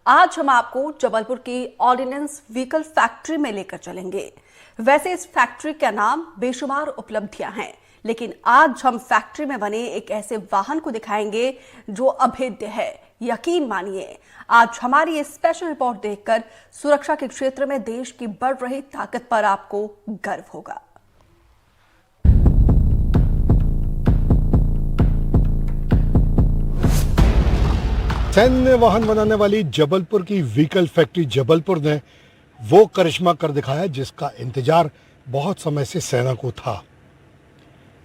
आज हम आपको जबलपुर की ऑर्डिनेंस व्हीकल फैक्ट्री में लेकर चलेंगे। वैसे इस फैक्ट्री का नाम बेशुमार उपलब्धियां हैं, लेकिन आज हम फैक्ट्री में बने एक ऐसे वाहन को दिखाएंगे जो अभेद्य है। यकीन मानिए, आज हमारी ये स्पेशल रिपोर्ट देखकर सुरक्षा के क्षेत्र में देश की बढ़ रही ताकत पर आपको गर्व होगा। सैन्य वाहन बनाने वाली जबलपुर की व्हीकल फैक्ट्री जबलपुर ने वो करिश्मा कर दिखाया जिसका इंतजार बहुत समय से सेना को था,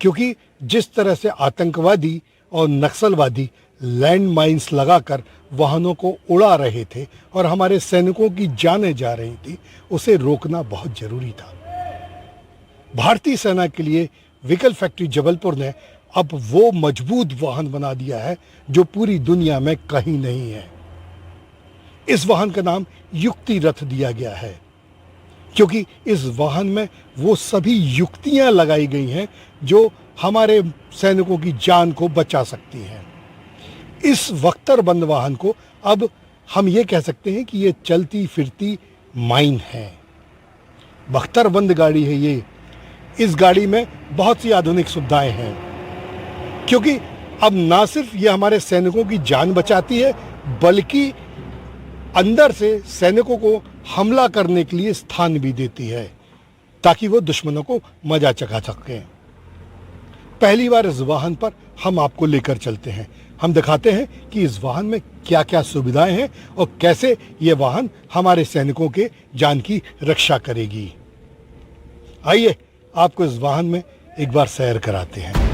क्योंकि जिस तरह से आतंकवादी और नक्सलवादी लैंड माइंस लगाकर वाहनों को उड़ा रहे थे और हमारे सैनिकों की जानें जा रही थी, उसे रोकना बहुत जरूरी था। भारतीय सेना के लिए व्हीकल फैक्ट्री जबलपुर ने अब वो मजबूत वाहन बना दिया है जो पूरी दुनिया में कहीं नहीं है। इस वाहन का नाम युक्ति रथ दिया गया है, क्योंकि इस वाहन में वो सभी युक्तियां लगाई गई हैं जो हमारे सैनिकों की जान को बचा सकती हैं। इस बख्तरबंद वाहन को अब हम ये कह सकते हैं कि ये चलती फिरती माइन है। बख्तरबंद गाड़ी है ये। इस गाड़ी में बहुत सी आधुनिक सुविधाएं हैं, क्योंकि अब ना सिर्फ ये हमारे सैनिकों की जान बचाती है, बल्कि अंदर से सैनिकों को हमला करने के लिए स्थान भी देती है, ताकि वो दुश्मनों को मजा चखा सकें। पहली बार इस वाहन पर हम आपको लेकर चलते हैं। हम दिखाते हैं कि इस वाहन में क्या क्या सुविधाएं हैं और कैसे ये वाहन हमारे सैनिकों के जान की रक्षा करेगी। आइए आपको इस वाहन में एक बार सैर कराते हैं।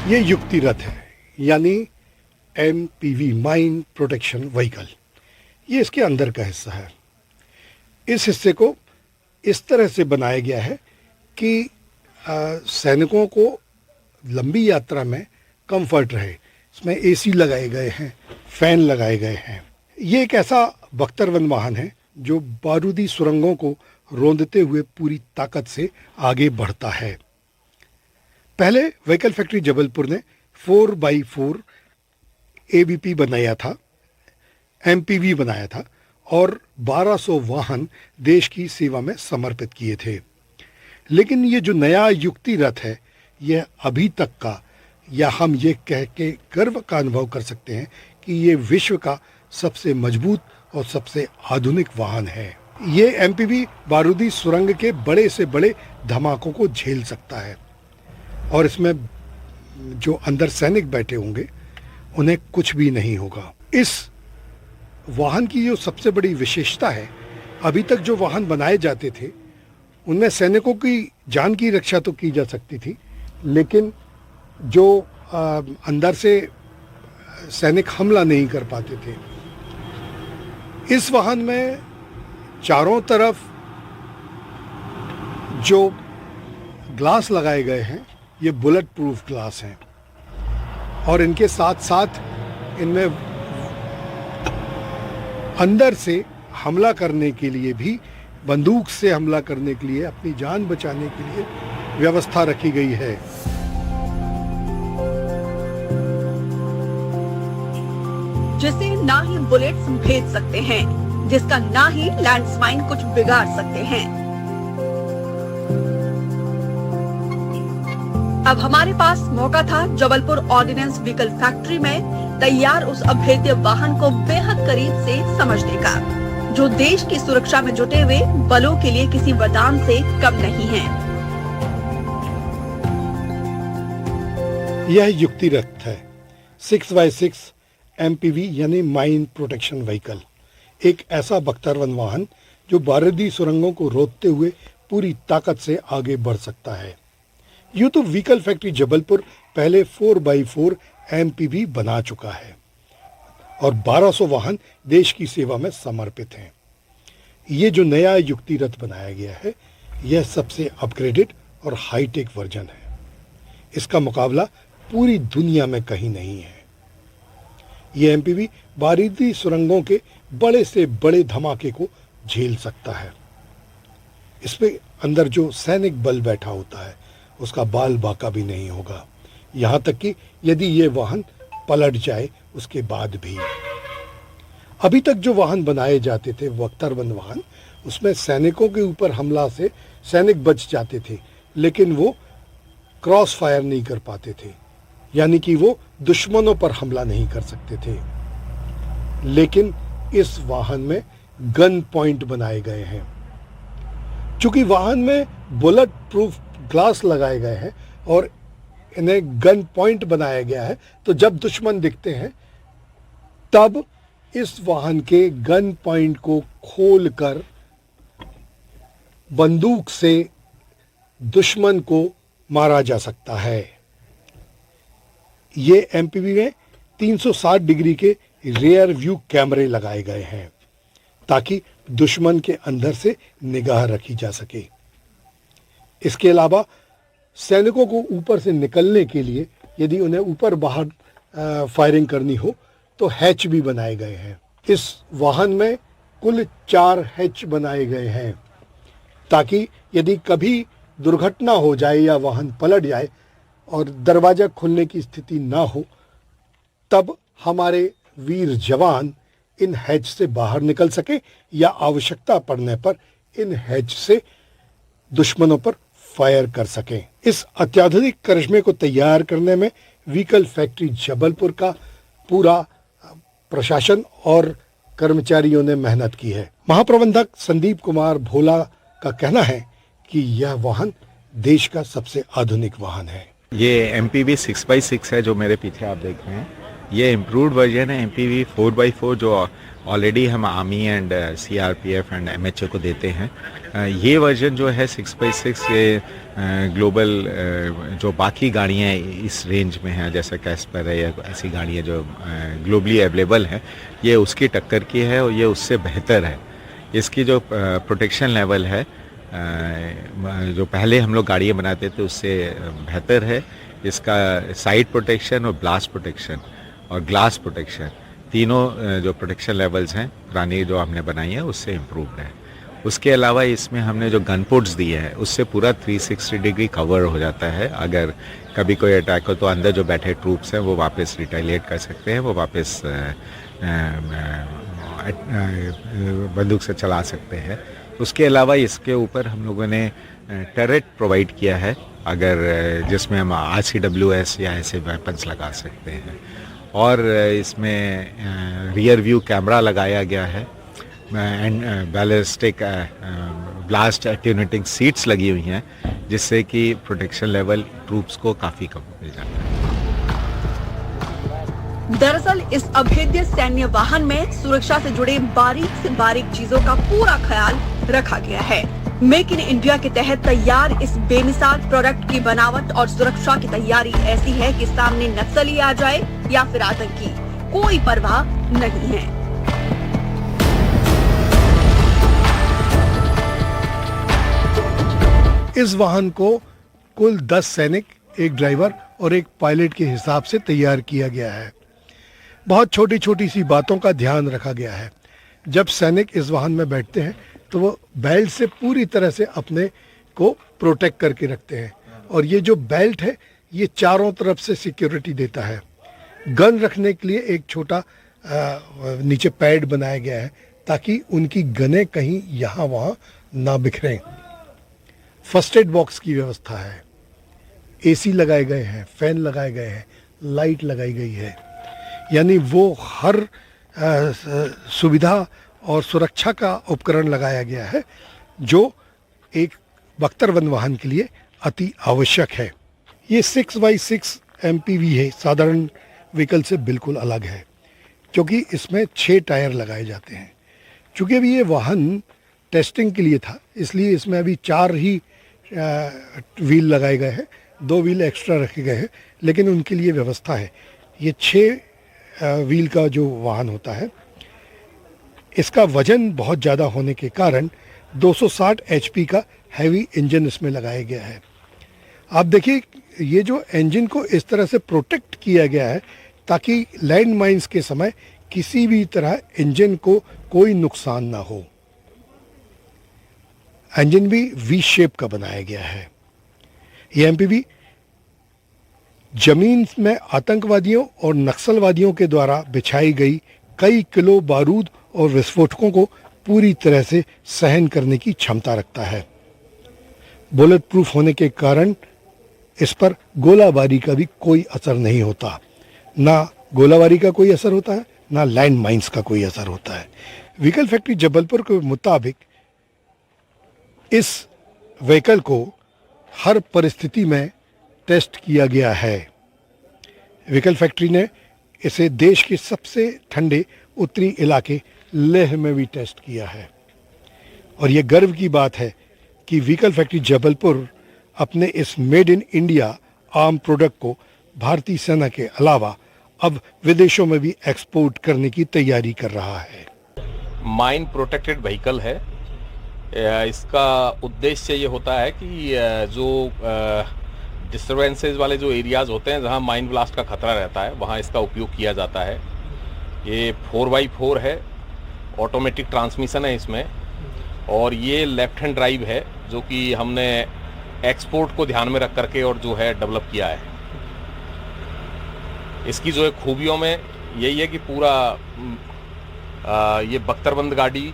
ये युक्ति रथ है, यानी MPV माइन प्रोटेक्शन व्हीकल। ये इसके अंदर का हिस्सा है। इस हिस्से को इस तरह से बनाया गया है कि सैनिकों को लंबी यात्रा में कंफर्ट रहे। इसमें AC लगाए गए हैं, फैन लगाए गए हैं। ये एक ऐसा बख्तरबंद वाहन है जो बारूदी सुरंगों को रौंदते हुए पूरी ताकत से आगे बढ़ता है। पहले व्हीकल फैक्ट्री जबलपुर ने 4x4 ABP बनाया था, MPV बनाया था और 1200 वाहन देश की सेवा में समर्पित किए थे। लेकिन ये जो नया युक्ति रथ है, यह अभी तक का, या हम ये कह के गर्व का अनुभव कर सकते हैं कि ये विश्व का सबसे मजबूत और सबसे आधुनिक वाहन है। ये MPV बारूदी सुरंग के बड़े से बड़े धमाकों को झेल सकता है और इसमें जो अंदर सैनिक बैठे होंगे उन्हें कुछ भी नहीं होगा। इस वाहन की जो सबसे बड़ी विशेषता है, अभी तक जो वाहन बनाए जाते थे उनमें सैनिकों की जान की रक्षा तो की जा सकती थी, लेकिन जो अंदर से सैनिक हमला नहीं कर पाते थे। इस वाहन में चारों तरफ जो ग्लास लगाए गए हैं, ये बुलेट प्रूफ ग्लास हैं और इनके साथ साथ इनमें अंदर से हमला करने के लिए भी, बंदूक से हमला करने के लिए, अपनी जान बचाने के लिए व्यवस्था रखी गई है। जिसे ना ही बुलेट्स भेज सकते हैं, जिसका ना ही लैंडमाइन कुछ बिगाड़ सकते हैं। अब हमारे पास मौका था जबलपुर ऑर्डिनेंस व्हीकल फैक्ट्री में तैयार उस अभेद्य वाहन को बेहद करीब से समझने का, जो देश की सुरक्षा में जुटे हुए बलों के लिए किसी वरदान से कम नहीं है। यह युक्ति रथ है, 6x6 MPV यानी माइन प्रोटेक्शन व्हीकल। एक ऐसा बख्तरबंद वाहन जो बारूदी सुरंगों को रोकते हुए पूरी ताकत से आगे बढ़ सकता है। यूं तो व्हीकल फैक्ट्री जबलपुर पहले 4x4 MPV बना चुका है और 1200 वाहन देश की सेवा में समर्पित हैं। ये जो नया युक्ति रथ बनाया गया है, यह सबसे अपग्रेडेड और हाईटेक वर्जन है। इसका मुकाबला पूरी दुनिया में कहीं नहीं है। ये MPV बारूदी सुरंगों के बड़े से बड़े धमाके को झेल सकता है। इस पे अंदर जो सैनिक बल बैठा होता है उसका बाल बाका भी नहीं होगा। यहाँ तक कि यदि ये वाहन पलट जाए उसके बाद भी। अभी तक जो वाहन बनाए जाते थे बख्तरबंद वाहन, उसमें सैनिकों के ऊपर हमला से सैनिक बच जाते थे, लेकिन वो क्रॉस फायर नहीं कर पाते थे, यानी कि वो दुश्मनों पर हमला नहीं कर सकते थे। लेकिन इस वाहन में गन पॉइंट बनाए गए हैं। चूंकि वाहन में बुलेट प्रूफ ग्लास लगाए गए हैं और इन्हें गन पॉइंट बनाया गया है, तो जब दुश्मन दिखते हैं तब इस वाहन के गन पॉइंट को खोलकर बंदूक से दुश्मन को मारा जा सकता है। ये एमपीवी में 360 डिग्री के रियर व्यू कैमरे लगाए गए हैं ताकि दुश्मन के अंदर से निगाह रखी जा सके। इसके अलावा सैनिकों को ऊपर से निकलने के लिए यदि उन्हें ऊपर बाहर फायरिंग करनी हो तो हैच भी बनाए गए हैं। इस वाहन में कुल 4 हैच बनाए गए हैं ताकि यदि कभी दुर्घटना हो जाए या वाहन पलट जाए और दरवाजा खुलने की स्थिति ना हो, तब हमारे वीर जवान इन हैच से बाहर निकल सके या आवश्यकता पड़ने पर इन हैच से दुश्मनों पर फायर कर सकें। इस अत्याधुनिक करिश्मे को तैयार करने में व्हीकल फैक्ट्री जबलपुर का पूरा प्रशासन और कर्मचारियों ने मेहनत की है। महाप्रबंधक संदीप कुमार भोला का कहना है कि यह वाहन देश का सबसे आधुनिक वाहन है। ये MPV 6x6 है जो मेरे पीछे आप देख रहे हैं। ये इम्प्रूव्ड वर्जन है MPV 4x4 जो ऑलरेडी हम army and CRPF and MHA को देते हैं। ये वर्जन जो है 6x6 ये ग्लोबल जो बाकी गाड़ियाँ इस रेंज में हैं, जैसे कैस्पर है या ऐसी गाड़ियाँ जो ग्लोबली अवेलेबल हैं, ये उसकी टक्कर की है और ये उससे बेहतर है। इसकी जो प्रोटेक्शन लेवल है जो पहले हम लोग गाड़ियाँ बनाते थे उससे बेहतर है। इसका साइड प्रोटेक्शन और ब्लास्ट प्रोटेक्शन और ग्लास प्रोटेक्शन तीनों जो प्रोटेक्शन लेवल्स हैं पुरानी जो हमने बनाई है उससे इम्प्रूव्ड है। उसके अलावा इसमें हमने जो गन पोर्ट्स दिए हैं उससे पूरा 360 डिग्री कवर हो जाता है। अगर कभी कोई अटैक हो तो अंदर जो बैठे ट्रूप्स हैं वो वापस रिटेलिएट कर सकते हैं, वो वापस बंदूक से चला सकते हैं। उसके अलावा इसके ऊपर हम लोगों ने टरेट प्रोवाइड किया है, अगर जिसमें हम RCWS या ऐसे वेपन्स लगा सकते हैं। और इसमें रियर व्यू कैमरा लगाया गया है एंड बैलिस्टिक ब्लास्ट एटेन्यूएटिंग सीट्स लगी हुई हैं, जिससे कि प्रोटेक्शन लेवल ट्रूप्स को काफ़ी कम मिल जाता है। दरअसल इस अभेद्य सैन्य वाहन में सुरक्षा से जुड़े बारीक से बारीक चीजों का पूरा ख्याल रखा गया है। मेक इन इंडिया के तहत तैयार इस बेमिसाल प्रोडक्ट की बनावट और सुरक्षा की तैयारी ऐसी है कि सामने नक्सली आ जाए या फिर आतंकी, कोई परवाह नहीं है। इस वाहन को कुल 10 सैनिक, एक ड्राइवर और एक पायलट के हिसाब से तैयार किया गया है। बहुत छोटी छोटी सी बातों का ध्यान रखा गया है। जब सैनिक इस वाहन में बैठते हैं तो वो बेल्ट से पूरी तरह से अपने को प्रोटेक्ट करके रखते हैं, और ये जो बेल्ट है ये चारों तरफ से सिक्योरिटी देता है। गन रखने के लिए एक छोटा नीचे पैड बनाया गया है ताकि उनकी गनें कहीं यहाँ वहाँ ना बिखरें। फर्स्ट एड बॉक्स की व्यवस्था है, AC लगाए गए हैं, फैन लगाए गए हैं, लाइट लगाई गई है, यानी वो हर सुविधा और सुरक्षा का उपकरण लगाया गया है जो एक बख्तरबंद वाहन के लिए अति आवश्यक है। ये 6x6 MPV है, साधारण व्हीकल से बिल्कुल अलग है क्योंकि इसमें 6 टायर लगाए जाते हैं। चूँकि अभी ये वाहन टेस्टिंग के लिए था, इसलिए इसमें अभी 4 ही व्हील लगाए गए हैं, 2 व्हील एक्स्ट्रा रखे गए हैं, लेकिन उनके लिए व्यवस्था है। ये 6 व्हील का जो वाहन होता है, इसका वजन बहुत ज़्यादा होने के कारण 260 HP का हैवी इंजन इसमें लगाया गया है। आप देखिए ये जो इंजन को इस तरह से प्रोटेक्ट किया गया है ताकि लैंड माइंस के समय किसी भी तरह इंजन को कोई नुकसान ना हो। इंजन भी V शेप का बनाया गया है। ये MPV जमीन में आतंकवादियों और नक्सलवादियों के द्वारा बिछाई गई कई किलो बारूद और विस्फोटकों को पूरी तरह से सहन करने की क्षमता रखता है। बुलेट प्रूफ होने के कारण इस पर गोलाबारी का भी कोई असर नहीं होता। ना गोलाबारी का कोई असर होता है, ना लैंड माइंस का कोई असर होता है। व्हीकल फैक्ट्री जबलपुर के मुताबिक इस व्हीकल को हर परिस्थिति में टेस्ट किया गया है। व्हीकल फैक्ट्री ने इसे देश के सबसे ठंडे उत्तरी इलाके लेह में भी टेस्ट किया है। और ये गर्व की बात है कि व्हीकल फैक्ट्री जबलपुर अपने इस made in India arm product को भारतीय सेना के अलावा अब विदेशों में भी एक्सपोर्ट करने की तैयारी कर रहा है। माइन प्रोटेक्टेड व्हीकल है। इसका उद्देश्य ये होता है कि जो डिस्टर्बेंसेस वाले जो एरियाज़ होते हैं जहां माइन ब्लास्ट का खतरा रहता है वहां इसका उपयोग किया जाता है। ये 4x4 है, ऑटोमेटिक ट्रांसमिशन है इसमें, और ये लेफ्ट हैंड ड्राइव है जो कि हमने एक्सपोर्ट को ध्यान में रख करके और जो है डेवलप किया है। इसकी जो है खूबियों में यही है कि पूरा ये बख्तरबंद गाड़ी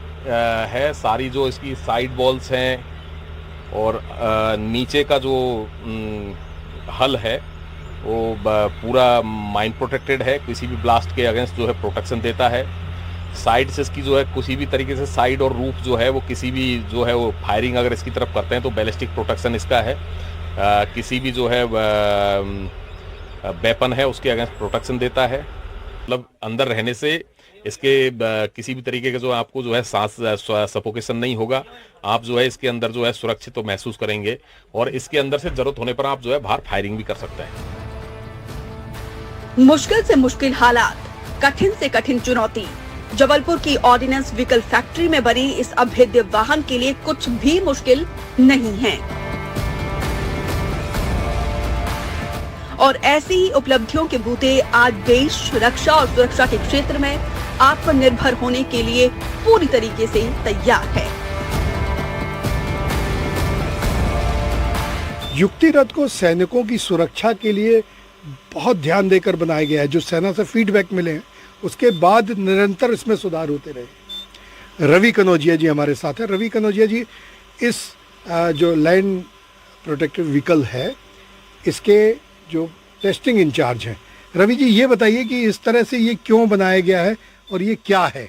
है। सारी जो इसकी साइड बॉल्स हैं और नीचे का जो हल है वो पूरा माइन प्रोटेक्टेड है, किसी भी ब्लास्ट के अगेंस्ट जो है प्रोटेक्शन देता है। साइड से इसकी जो है किसी भी तरीके से साइड और रूफ जो है वो किसी भी जो है वो फायरिंग अगर इसकी तरफ करते हैं तो बैलिस्टिक प्रोटेक्शन इसका है। किसी भी जो है वेपन है उसके अगेंस्ट प्रोटेक्शन देता है। मतलब अंदर रहने से इसके किसी भी तरीके का जो आपको जो है सांस सफोकेशन नहीं होगा। आप जो है इसके अंदर जो है सुरक्षित तो महसूस करेंगे और इसके अंदर से जरूरत होने पर आप जो है बाहर फायरिंग भी कर सकते हैं। मुश्किल से मुश्किल हालात, कठिन से कठिन चुनौती, जबलपुर की ऑर्डिनेंस व्हीकल फैक्ट्री में बनी इस अभेद्य वाहन के लिए कुछ भी मुश्किल नहीं है। और ऐसी ही उपलब्धियों के बूते आज देश रक्षा और सुरक्षा के क्षेत्र में आत्मनिर्भर होने के लिए पूरी तरीके से तैयार है। युक्ति रथ को सैनिकों की सुरक्षा के लिए बहुत ध्यान देकर बनाया गया है। जो सेना से फीडबैक मिले हैं उसके बाद निरंतर इसमें सुधार होते रहे। रवि कनौजिया जी हमारे साथ हैं। रवि कनौजिया जी, इस जो लैंड प्रोटेक्टेड व्हीकल है इसके जो टेस्टिंग इंचार्ज हैं, रवि जी ये बताइए कि इस तरह से ये क्यों बनाया गया है और ये क्या है?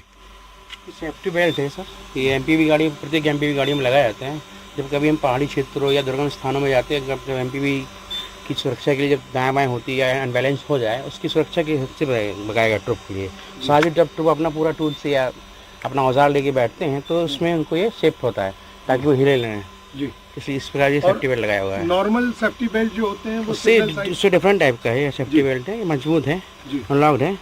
सेफ्टी बेल्ट है सर। ये एमपीवी गाड़ी, प्रत्येक एमपीवी गाड़ी में लगाए जाते हैं। जब कभी हम पहाड़ी क्षेत्रों या दुर्गम स्थानों में जाते हैं, जब एमपीवी की सुरक्षा के लिए जब दाएं बाएं होती है या अनबैलेंस हो जाए, उसकी सुरक्षा के हिस्से लगाएगा ट्रुप के लिए। साथ ही जब ट्रुप अपना पूरा टूल से या अपना औजार लेके बैठते हैं तो उसमें उनको ये सेफ्ट होता है ताकि वो हिले लें जी। इस प्रकार ये सेफ्टी बेल्ट लगाया हुआ है। नॉर्मल सेफ्टी बेल्ट जो होते हैं वो उससे डिफरेंट टाइप का है। सेफ्टी बेल्ट है, मजबूत है, अनलॉक्ड है,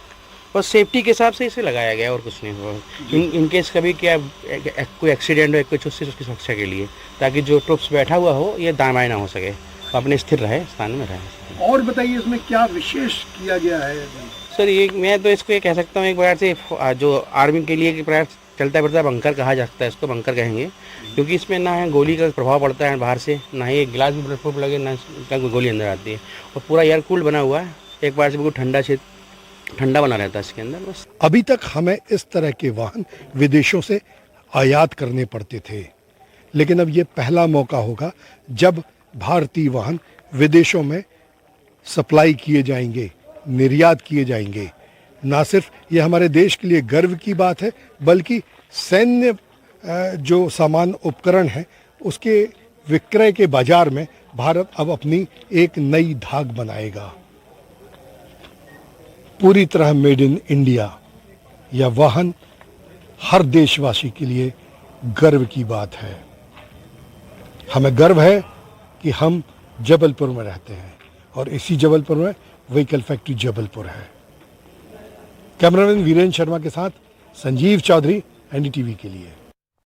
और सेफ्टी के हिसाब से इसे लगाया गया और कुछ नहीं। इनकेस कभी क्या कोई एक्सीडेंट हो कुछ उसकी सुरक्षा के लिए, ताकि जो ट्रुप्स बैठा हुआ हो ये दाएं बाएं ना हो सके, अपने स्थिर रहे, स्थान में रहे। और बताइए इसमें क्या विशेष किया गया है? सर ये मैं तो इसको ये कह सकता हूँ एक प्रकार से जो आर्मी के लिए प्रयास चलता फिरता बंकर कहा जाता है, इसको बंकर कहेंगे, क्योंकि इसमें ना है गोली का प्रभाव पड़ता है बाहर से, ना ही एक गिलास भी बुलेट प्रूफ लगे, ना इसका गोली अंदर आती है, और पूरा एयर कूल्ड बना हुआ है। एक बार से बिल्कुल ठंडा बना रहता है इसके अंदर बस। अभी तक हमें इस तरह के वाहन विदेशों से आयात करने पड़ते थे, लेकिन अब ये पहला मौका होगा जब भारतीय वाहन विदेशों में सप्लाई किए जाएंगे, निर्यात किए जाएंगे। ना सिर्फ ये हमारे देश के लिए गर्व की बात है, बल्कि सैन्य जो सामान उपकरण है उसके विक्रय के बाजार में भारत अब अपनी एक नई धाक बनाएगा। पूरी तरह मेड इन इंडिया यह वाहन हर देशवासी के लिए गर्व की बात है। हमें गर्व है कि हम जबलपुर में रहते हैं और इसी जबलपुर में व्हीकल फैक्ट्री जबलपुर है। कैमरामैन वीरेंद्र शर्मा के साथ संजीव चौधरी, एनडीटीवी के लिए।